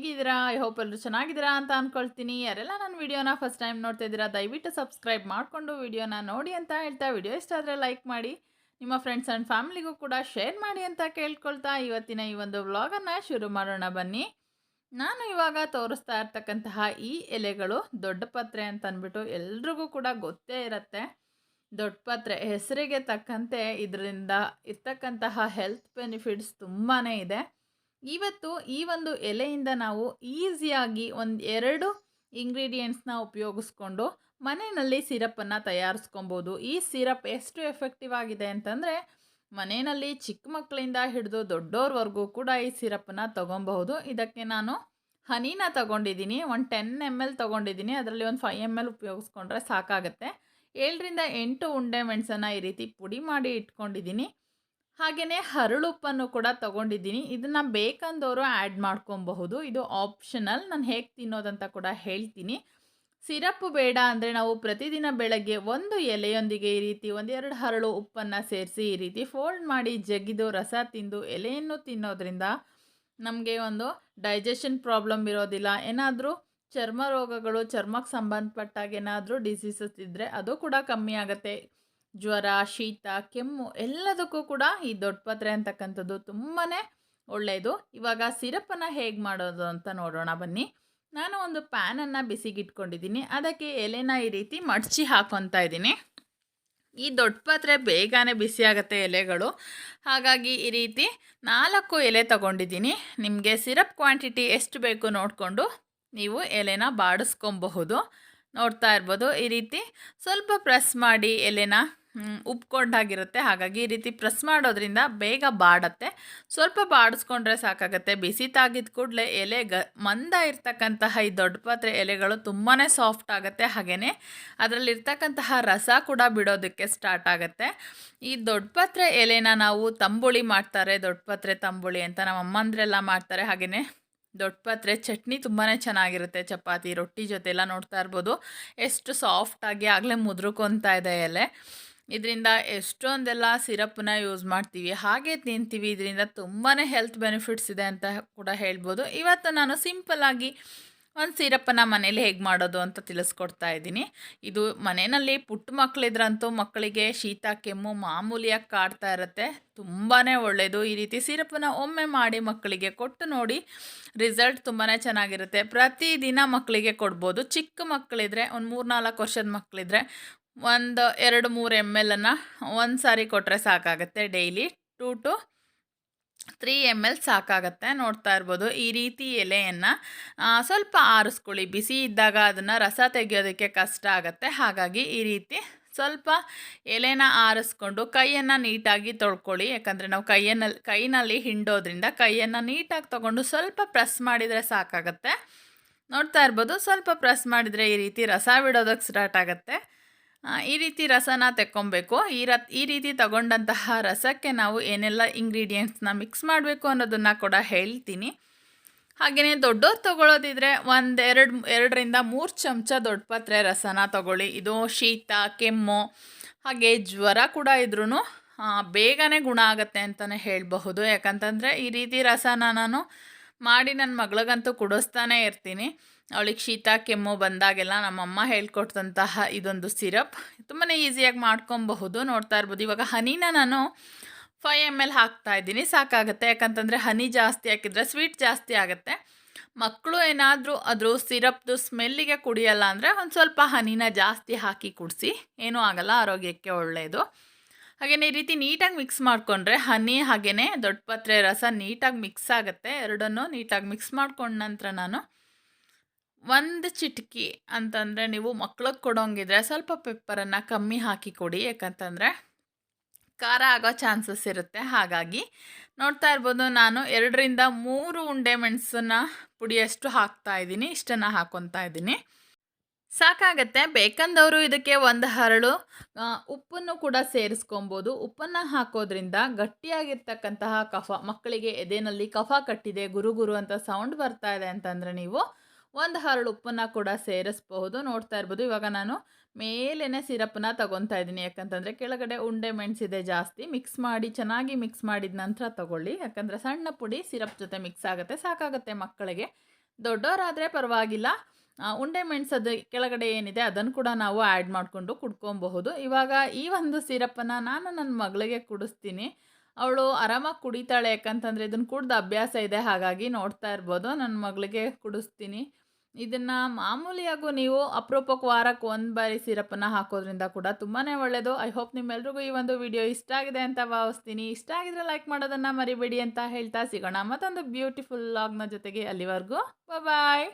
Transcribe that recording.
ಹೇಗಿದ್ದೀರಾ? I hope ಎಲ್ಲರೂ ಚೆನ್ನಾಗಿದ್ದೀರಾ ಅಂತ ಅಂದ್ಕೊಳ್ತೀನಿ. ಯಾರೆಲ್ಲ ನನ್ನ ವಿಡಿಯೋನ ಫಸ್ಟ್ ಟೈಮ್ ನೋಡ್ತಾ ಇದ್ದೀರಾ ದಯವಿಟ್ಟು ಸಬ್ಸ್ಕ್ರೈಬ್ ಮಾಡಿಕೊಂಡು ವಿಡಿಯೋನ ನೋಡಿ ಅಂತ ಹೇಳ್ತಾ, ವಿಡಿಯೋ ಇಷ್ಟ ಆದರೆ ಲೈಕ್ ಮಾಡಿ, ನಿಮ್ಮ ಫ್ರೆಂಡ್ಸ್ ಆ್ಯಂಡ್ ಫ್ಯಾಮಿಲಿಗೂ ಕೂಡ ಶೇರ್ ಮಾಡಿ ಅಂತ ಕೇಳ್ಕೊಳ್ತಾ ಇವತ್ತಿನ ಈ ಒಂದು ವ್ಲಾಗನ್ನು ಶುರು ಮಾಡೋಣ ಬನ್ನಿ. ನಾನು ಇವಾಗ ತೋರಿಸ್ತಾ ಇರ್ತಕ್ಕಂತಹ ಈ ಎಲೆಗಳು ದೊಡ್ಡ ಪತ್ರೆ ಅಂತ ಅಂದ್ಬಿಟ್ಟು ಎಲ್ರಿಗೂ ಕೂಡ ಗೊತ್ತೇ ಇರುತ್ತೆ. ದೊಡ್ಡ ಪತ್ರೆ ಹೆಸರಿಗೆ ತಕ್ಕಂತೆ ಇದರಿಂದ ಇರ್ತಕ್ಕಂತಹ ಹೆಲ್ತ್ ಬೆನಿಫಿಟ್ಸ್ ತುಂಬಾ ಇದೆ. ಇವತ್ತು ಈ ಒಂದು ಎಲೆಯಿಂದ ನಾವು ಈಸಿಯಾಗಿ ಒಂದು 2 ಇಂಗ್ರೀಡಿಯೆಂಟ್ಸ್ನ ಉಪಯೋಗಿಸ್ಕೊಂಡು ಮನೆಯಲ್ಲಿ ಸಿರಪ್ಪನ್ನು ತಯಾರಿಸ್ಕೊಬೋದು. ಈ ಸಿರಪ್ ಎಷ್ಟು ಎಫೆಕ್ಟಿವ್ ಆಗಿದೆ ಅಂತಂದರೆ ಮನೆಯಲ್ಲಿ ಚಿಕ್ಕ ಮಕ್ಕಳಿಂದ ಹಿಡಿದು ದೊಡ್ಡೋರ್ವರೆಗೂ ಕೂಡ ಈ ಸಿರಪ್ಪನ್ನು ತೊಗೊಬಹುದು. ಇದಕ್ಕೆ ನಾನು ಹನಿನ ತೊಗೊಂಡಿದ್ದೀನಿ, ಒಂದು 10 ml ತೊಗೊಂಡಿದ್ದೀನಿ. ಅದರಲ್ಲಿ ಒಂದು 5 ml ಉಪಯೋಗಿಸ್ಕೊಂಡ್ರೆ ಸಾಕಾಗುತ್ತೆ. 7ರಿಂದ 8 ಉಂಡೆ ಮೆಣಸನ್ನು ಈ ರೀತಿ ಪುಡಿ ಮಾಡಿ ಇಟ್ಕೊಂಡಿದ್ದೀನಿ. ಹಾಗೆಯೇ ಹರಳುಪ್ಪನ್ನು ಕೂಡ ತೊಗೊಂಡಿದ್ದೀನಿ. ಇದನ್ನು ಬೇಕಂದವರು ಆ್ಯಡ್ ಮಾಡ್ಕೊಬಹುದು, ಇದು ಆಪ್ಷನಲ್. ನಾನು ಹೇಗೆ ತಿನ್ನೋದಂತ ಕೂಡ ಹೇಳ್ತೀನಿ. ಸಿರಪ್ಪು ಬೇಡ ಅಂದರೆ ನಾವು ಪ್ರತಿದಿನ ಬೆಳಗ್ಗೆ ಒಂದು ಎಲೆಯೊಂದಿಗೆ ಈ ರೀತಿ 1-2 ಹರಳು ಉಪ್ಪನ್ನು ಸೇರಿಸಿ ಈ ರೀತಿ ಫೋಲ್ಡ್ ಮಾಡಿ ಜಗಿದು ರಸ ತಿಂದು ಎಲೆಯನ್ನು ತಿನ್ನೋದ್ರಿಂದ ನಮಗೆ ಒಂದು ಡೈಜೆಷನ್ ಪ್ರಾಬ್ಲಮ್ ಇರೋದಿಲ್ಲ. ಏನಾದರೂ ಚರ್ಮ ರೋಗಗಳು, ಚರ್ಮಕ್ಕೆ ಸಂಬಂಧಪಟ್ಟಾಗ ಏನಾದರೂ ಡಿಸೀಸಸ್ ಇದ್ದರೆ ಅದು ಕೂಡ ಕಮ್ಮಿ ಆಗುತ್ತೆ. ಜ್ವರ, ಶೀತ, ಕೆಮ್ಮು ಎಲ್ಲದಕ್ಕೂ ಕೂಡ ಈ ದೊಡ್ಡ ಪತ್ರೆ ಅಂತಕ್ಕಂಥದ್ದು ತುಂಬಾ ಒಳ್ಳೆಯದು. ಇವಾಗ ಸಿರಪ್ಪನ್ನು ಹೇಗೆ ಮಾಡೋದು ಅಂತ ನೋಡೋಣ ಬನ್ನಿ. ನಾನು ಒಂದು ಪ್ಯಾನನ್ನು ಬಿಸಿಗಿಟ್ಕೊಂಡಿದ್ದೀನಿ. ಅದಕ್ಕೆ ಎಲೆನ ಈ ರೀತಿ ಮಡಚಿ ಹಾಕ್ಕೊತಾ ಇದ್ದೀನಿ. ಈ ದೊಡ್ಡ ಪತ್ರೆ ಬೇಗನೆ ಬಿಸಿ ಆಗುತ್ತೆ ಎಲೆಗಳು, ಹಾಗಾಗಿ ಈ ರೀತಿ 4 ಎಲೆ ತಗೊಂಡಿದ್ದೀನಿ. ನಿಮಗೆ ಸಿರಪ್ ಕ್ವಾಂಟಿಟಿ ಎಷ್ಟು ಬೇಕು ನೋಡಿಕೊಂಡು ನೀವು ಎಲೆನ ಬಾಡಿಸ್ಕೊಬಹುದು. ನೋಡ್ತಾ ಇರ್ಬೋದು, ಈ ರೀತಿ ಸ್ವಲ್ಪ ಪ್ರೆಸ್ ಮಾಡಿ ಎಲೆನ ಉಪ್ಕೊಂಡಾಗಿರುತ್ತೆ, ಹಾಗಾಗಿ ಈ ರೀತಿ ಪ್ರೆಸ್ ಮಾಡೋದ್ರಿಂದ ಬೇಗ ಬಾಡತ್ತೆ. ಸ್ವಲ್ಪ ಬಾಡಿಸ್ಕೊಂಡ್ರೆ ಸಾಕಾಗುತ್ತೆ. ಬಿಸಿ ತಾಗಿದ ಕೂಡಲೇ ಎಲೆ ಮಂದ ಇರ್ತಕ್ಕಂತಹ ಈ ದೊಡ್ಡ ಪತ್ರೆ ಎಲೆಗಳು ತುಂಬಾ ಸಾಫ್ಟ್ ಆಗುತ್ತೆ. ಹಾಗೆಯೇ ಅದರಲ್ಲಿರ್ತಕ್ಕಂತಹ ರಸ ಕೂಡ ಬಿಡೋದಕ್ಕೆ ಸ್ಟಾರ್ಟ್ ಆಗುತ್ತೆ. ಈ ದೊಡ್ಡ ಪತ್ರೆ ಎಲೆನ ನಾವು ತಂಬುಳಿ ಮಾಡ್ತಾರೆ, ದೊಡ್ಡ ಪತ್ರೆ ತಂಬುಳಿ ಅಂತ ನಮ್ಮ ಅಮ್ಮಂದ್ರೆಲ್ಲ ಮಾಡ್ತಾರೆ. ಹಾಗೆಯೇ ದೊಡ್ಡ ಪತ್ರೆ ಚಟ್ನಿ ತುಂಬಾ ಚೆನ್ನಾಗಿರುತ್ತೆ, ಚಪಾತಿ ರೊಟ್ಟಿ ಜೊತೆ ಎಲ್ಲ. ನೋಡ್ತಾ ಇರ್ಬೋದು ಎಷ್ಟು ಸಾಫ್ಟಾಗಿ ಆಗಲೇ ಮುದ್ರಕೊತಾ ಇದೆ ಎಲೆ. ಇದರಿಂದ ಎಷ್ಟೊಂದೆಲ್ಲ ಸಿರಪ್ಪನ್ನ ಯೂಸ್ ಮಾಡ್ತೀವಿ, ಹಾಗೆ ತಿಂತೀವಿ. ಇದರಿಂದ ತುಂಬಾ ಹೆಲ್ತ್ ಬೆನಿಫಿಟ್ಸ್ ಇದೆ ಅಂತ ಕೂಡ ಹೇಳ್ಬೋದು. ಇವತ್ತು ನಾನು ಸಿಂಪಲ್ಲಾಗಿ ಒಂದು ಸಿರಪ್ಪನ್ನು ಮನೇಲಿ ಹೇಗೆ ಮಾಡೋದು ಅಂತ ತಿಳಿಸ್ಕೊಡ್ತಾ ಇದ್ದೀನಿ. ಇದು ಮನೆಯಲ್ಲಿ ಪುಟ್ಟ ಮಕ್ಕಳಿದ್ರಂತೂ ಮಕ್ಕಳಿಗೆ ಶೀತ ಕೆಮ್ಮು ಮಾಮೂಲಿಯಾಗಿ ಕಾಡ್ತಾ ಇರುತ್ತೆ, ತುಂಬಾ ಒಳ್ಳೆಯದು. ಈ ರೀತಿ ಸಿರಪ್ಪನ್ನು ಒಮ್ಮೆ ಮಾಡಿ ಮಕ್ಕಳಿಗೆ ಕೊಟ್ಟು ನೋಡಿ, ರಿಸಲ್ಟ್ ತುಂಬಾ ಚೆನ್ನಾಗಿರುತ್ತೆ. ಪ್ರತಿದಿನ ಮಕ್ಕಳಿಗೆ ಕೊಡ್ಬೋದು. ಚಿಕ್ಕ ಮಕ್ಕಳಿದ್ರೆ, ಒಂದು 3-4 ವರ್ಷದ ಮಕ್ಕಳಿದ್ರೆ ಒಂದು 2-3 ml ಒಂದು ಸಾರಿ ಕೊಟ್ಟರೆ ಸಾಕಾಗುತ್ತೆ. Daily 2 to 3 ml ಸಾಕಾಗತ್ತೆ. ನೋಡ್ತಾ ಇರ್ಬೋದು ಈ ರೀತಿ ಎಲೆಯನ್ನು ಸ್ವಲ್ಪ ಆರಿಸ್ಕೊಳ್ಳಿ. ಬಿಸಿ ಇದ್ದಾಗ ಅದನ್ನು ರಸ ತೆಗೆಯೋದಕ್ಕೆ ಕಷ್ಟ ಆಗುತ್ತೆ, ಹಾಗಾಗಿ ಈ ರೀತಿ ಸ್ವಲ್ಪ ಎಲೆನ ಆರಿಸ್ಕೊಂಡು ಕೈಯನ್ನು ನೀಟಾಗಿ ತೊಳ್ಕೊಳ್ಳಿ. ಯಾಕಂದರೆ ನಾವು ಕೈನಲ್ಲಿ ಹಿಂಡೋದ್ರಿಂದ ಕೈಯನ್ನು ನೀಟಾಗಿ ತೊಗೊಂಡು ಸ್ವಲ್ಪ ಪ್ರೆಸ್ ಮಾಡಿದರೆ ಸಾಕಾಗತ್ತೆ. ನೋಡ್ತಾ ಇರ್ಬೋದು, ಸ್ವಲ್ಪ ಪ್ರೆಸ್ ಮಾಡಿದರೆ ಈ ರೀತಿ ರಸ ಬಿಡೋದಕ್ಕೆ ಸ್ಟಾರ್ಟ್ ಆಗುತ್ತೆ. ಈ ರೀತಿ ರಸನ ತೆಕ್ಕೊಬೇಕು. ಈ ರೀತಿ ತಗೊಂಡಂತಹ ರಸಕ್ಕೆ ನಾವು ಏನೆಲ್ಲ ಇಂಗ್ರೀಡಿಯೆಂಟ್ಸ್ನ ಮಿಕ್ಸ್ ಮಾಡಬೇಕು ಅನ್ನೋದನ್ನು ಕೂಡ ಹೇಳ್ತೀನಿ. ಹಾಗೆಯೇ ದೊಡ್ಡೋರು ತೊಗೊಳ್ಳೋದಿದ್ರೆ 2ರಿಂದ 3 ಚಮಚ ದೊಡ್ಡ ಪತ್ರೆ ರಸನ ತೊಗೊಳ್ಳಿ. ಇದು ಶೀತ ಕೆಮ್ಮು ಹಾಗೆ ಜ್ವರ ಕೂಡ ಇದ್ರೂ ಬೇಗನೆ ಗುಣ ಆಗುತ್ತೆ ಅಂತಲೇ ಹೇಳಬಹುದು. ಯಾಕಂತಂದರೆ ಈ ರೀತಿ ರಸನ ನಾನು ಮಾಡಿ ನನ್ನ ಮಗಳಿಗಂತೂ ಕುಡಿಸ್ತಾನೇ ಇರ್ತೀನಿ. ಅವಳಿಗೆ ಶೀತ ಕೆಮ್ಮು ಬಂದಾಗೆಲ್ಲ ನಮ್ಮಮ್ಮ ಹೇಳ್ಕೊಟ್ಟಂತಹ ಇದೊಂದು ಸಿರಪ್ ತುಂಬಾ ಈಸಿಯಾಗಿ ಮಾಡ್ಕೊಬಹುದು. ನೋಡ್ತಾ ಇರ್ಬೋದು, ಇವಾಗ ಹನಿನ ನಾನು 5 ml ಹಾಕ್ತಾಯಿದ್ದೀನಿ, ಸಾಕಾಗುತ್ತೆ. ಯಾಕಂತಂದರೆ ಹನಿ ಜಾಸ್ತಿ ಹಾಕಿದರೆ ಸ್ವೀಟ್ ಜಾಸ್ತಿ ಆಗುತ್ತೆ. ಮಕ್ಕಳು ಏನಾದರೂ ಅದ್ರ ಸಿರಪ್ದು ಸ್ಮೆಲ್ಲಿಗೆ ಕುಡಿಯಲ್ಲ ಅಂದರೆ ಒಂದು ಸ್ವಲ್ಪ ಹನಿನ ಜಾಸ್ತಿ ಹಾಕಿ ಕುಡಿಸಿ, ಏನೂ ಆಗಲ್ಲ, ಆರೋಗ್ಯಕ್ಕೆ ಒಳ್ಳೆಯದು. ಹಾಗೆಯೇ ಈ ರೀತಿ ನೀಟಾಗಿ ಮಿಕ್ಸ್ ಮಾಡಿಕೊಂಡ್ರೆ ಹನಿ ಹಾಗೆಯೇ ದೊಡ್ಡ ಪತ್ರೆ ರಸ ನೀಟಾಗಿ ಮಿಕ್ಸ್ ಆಗುತ್ತೆ. ಎರಡನ್ನೂ ನೀಟಾಗಿ ಮಿಕ್ಸ್ ಮಾಡ್ಕೊಂಡ ನಂತರ ನಾನು 1 ಚಿಟಿಕೆ ಅಂತಂದರೆ ನೀವು ಮಕ್ಳಿಗೆ ಕೊಡೋಂಗಿದ್ರೆ ಸ್ವಲ್ಪ ಪೆಪ್ಪರನ್ನು ಕಮ್ಮಿ ಹಾಕಿ ಕೊಡಿ, ಯಾಕಂತಂದರೆ ಖಾರ ಆಗೋ ಚಾನ್ಸಸ್ ಇರುತ್ತೆ. ಹಾಗಾಗಿ ನೋಡ್ತಾ ಇರ್ಬೋದು, ನಾನು 2ರಿಂದ 3 ಉಂಡೆ ಮೆಣಸನ್ನು ಪುಡಿಯಷ್ಟು ಹಾಕ್ತಾಯಿದ್ದೀನಿ. ಇಷ್ಟನ್ನು ಹಾಕ್ಕೊತಾ ಇದ್ದೀನಿ, ಸಾಕಾಗತ್ತೆ. ಬೇಕಂದವರು ಇದಕ್ಕೆ 1 ಹರಳು ಉಪ್ಪನ್ನು ಕೂಡ ಸೇರಿಸ್ಕೊಬೋದು. ಉಪ್ಪನ್ನು ಹಾಕೋದ್ರಿಂದ ಗಟ್ಟಿಯಾಗಿರ್ತಕ್ಕಂತಹ ಕಫ, ಮಕ್ಕಳಿಗೆ ಎದೆನಲ್ಲಿ ಕಫ ಕಟ್ಟಿದೆ, ಗುರು ಅಂತ ಸೌಂಡ್ ಬರ್ತಾ ಇದೆ ಅಂತಂದರೆ ನೀವು 1 ಹರಳು ಉಪ್ಪನ್ನು ಕೂಡ ಸೇರಿಸ್ಬಹುದು. ನೋಡ್ತಾ ಇರ್ಬೋದು, ಇವಾಗ ನಾನು ಮೇಲೇ ಸಿರಪ್ಪನ್ನ ತಗೊತಾ ಇದ್ದೀನಿ. ಯಾಕಂತಂದರೆ ಕೆಳಗಡೆ ಉಂಡೆ ಮೆಣಸಿದೆ ಜಾಸ್ತಿ. ಮಿಕ್ಸ್ ಮಾಡಿ ಚೆನ್ನಾಗಿ ಮಿಕ್ಸ್ ಮಾಡಿದ ನಂತರ ತಗೊಳ್ಳಿ, ಯಾಕಂದರೆ ಸಣ್ಣ ಪುಡಿ ಸಿರಪ್ ಜೊತೆ ಮಿಕ್ಸ್ ಆಗುತ್ತೆ, ಸಾಕಾಗುತ್ತೆ ಮಕ್ಕಳಿಗೆ. ದೊಡ್ಡವರಾದರೆ ಪರವಾಗಿಲ್ಲ. ಉಂಡೆ ಮೆಣಸದು ಕೆಳಗಡೆ ಏನಿದೆ ಅದನ್ನು ಕೂಡ ನಾವು ಆ್ಯಡ್ ಮಾಡಿಕೊಂಡು ಕುಡ್ಕೊಬಹುದು. ಇವಾಗ ಈ ಒಂದು ಸಿರಪ್ಪನ್ನು ನಾನು ನನ್ನ ಮಗಳಿಗೆ ಕುಡಿಸ್ತೀನಿ. ಅವಳು ಆರಾಮಾಗಿ ಕುಡಿತಾಳೆ, ಯಾಕಂತಂದರೆ ಇದನ್ನು ಕುಡ್ದು ಅಭ್ಯಾಸ ಇದೆ. ಹಾಗಾಗಿ ನೋಡ್ತಾ ಇರ್ಬೋದು, ನನ್ನ ಮಗಳಿಗೆ ಕುಡಿಸ್ತೀನಿ. ಇದನ್ನು ಮಾಮೂಲಿಯಾಗೂ ನೀವು ಅಪರೂಪಕ್ಕೆ ವಾರಕ್ಕೆ ಒಂದು ಬಾರಿ ಸಿರಪ್ಪನ್ನು ಹಾಕೋದ್ರಿಂದ ಕೂಡ ತುಂಬಾ ಒಳ್ಳೆಯದು. ಐ ಹೋಪ್ ನಿಮ್ಮೆಲ್ರಿಗೂ ಈ ಒಂದು ವಿಡಿಯೋ ಇಷ್ಟ ಆಗಿದೆ ಅಂತ ಭಾವಿಸ್ತೀನಿ. ಇಷ್ಟ ಆಗಿದ್ರೆ ಲೈಕ್ ಮಾಡೋದನ್ನು ಮರಿಬೇಡಿ ಅಂತ ಹೇಳ್ತಾ ಸಿಗೋಣ ಮತ್ತೊಂದು ಬ್ಯೂಟಿಫುಲ್ ವ್ಲಾಗ್ನ ಜೊತೆಗೆ. ಅಲ್ಲಿವರೆಗೂ ಬಾಯ್.